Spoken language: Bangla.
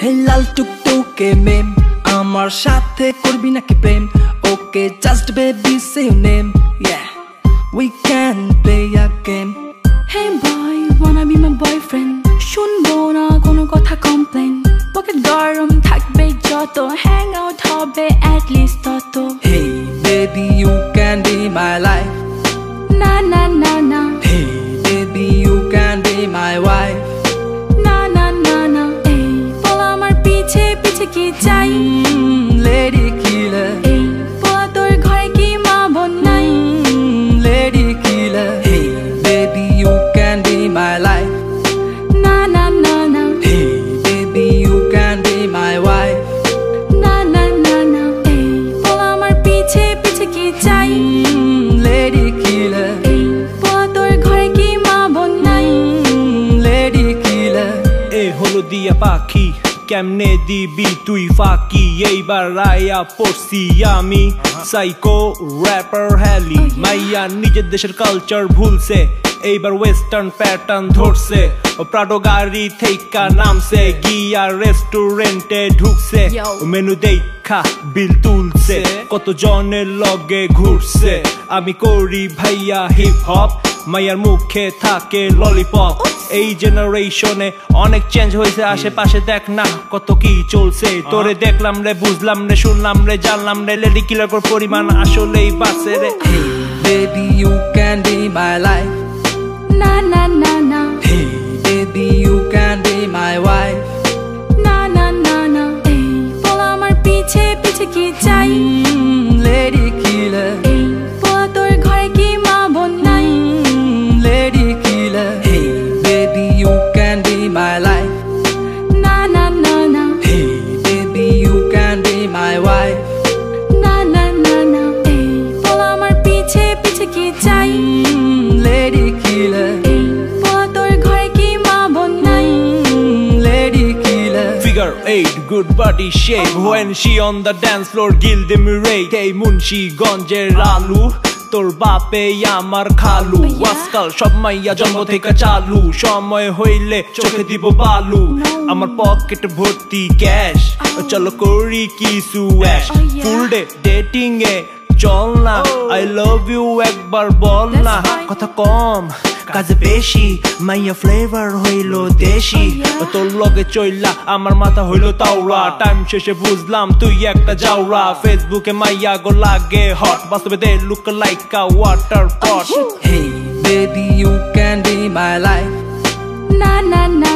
হে লাল টুকটুকে মেম আমার সাথে করবি নাকি প্রেম ওকে just baby say your name yeah we can play a game Hey boy, wanna be my boyfriend? শুনবো না কোনো কথা কমপ্লেন পকেট গরম থাকবে যত হ্যাং আউট হবে at least তত Hey baby you can be my life না না না না Hey baby you can be my wife না না না না এই বলা আমার পিছে পিছে কি চাই Lady killer এই বলা তোর ঘরে কি মা বোন নাই Lady killer Hey baby you can be my life না না না না Hey baby you can be my wife না না না না এই বলা আমার পিছে পিছে কি চাই Lady killer এই বলা তোর ঘরে কি মা বোন নাই Lady killer এ হলো দিয়া পাখি কেমনে দিবি তুই ফাঁকি এইবার রায়া পড়ছি আমি সাইকো র্যাপার হ্যালি মাইয়া নিজের দেশের কালচার ভুলছে এইবার ওয়েস্টার্ন প্যাটার্ন ধরছে প্রাডো গাড়ি থেকে নামছে গিয়া রেস্টুরেন্টে ঢুকছে মেনু দেখা বিল তুলছে কত জনের লগে ঘুরছে আমি করি ভাইয়া হিপ হপ মাইয়ার মুখে থাকে ললিপপ এই জেনারেশনে অনেক চেঞ্জ হয়েছে আশেপাশে দেখ না কত কি চলছে তোরে দেখলাম রে বুঝলাম রে শুনলাম রে জানলাম রে লেডি কিলার পরিমাণ আসলেই বাড়ছে রে Hey baby you can be my life না না না না Hey baby you can be my wife না না না না এই বলা আমার পিছে পিছে কি চাই Lady killer এই বলা তোর ঘরে কি মা বোন নাই Lady killer Hey baby you can be my life না না না না Hey baby you can be my wife না না না না এই বলা আমার পিছে পিছে কি চাই Lady killer এই বলা তোর ঘরে কি মা বোন নাই Lady killer Figure 8, good body shape When she on the dance floor, gilde mirate Hey Munshi গঞ্জের আলু তোর বাপে আমার খালু আজকাল সব মাইয়া জন্ম থেকে চালু সময় হইলে চোখে দিব বালু আমার পকেট ভর্তি ক্যাশ চলো করি কিছু অ্যাশ ফুল ডে ডেটিং এ চল না আই লাভ ইউ একবার বল না কথা কম কাজে বেশি মাইয়া ফ্লেভার হইলো দেশি তোর লগে চইলা আমার মাথা হইলো তাওরা টাইম শেষে বুঝলাম তুই একটা জাউরা ফেসবুকে মাইয়া গো লাগে হট বাস্তবে they look like a water pot Hey baby you can be my life না না না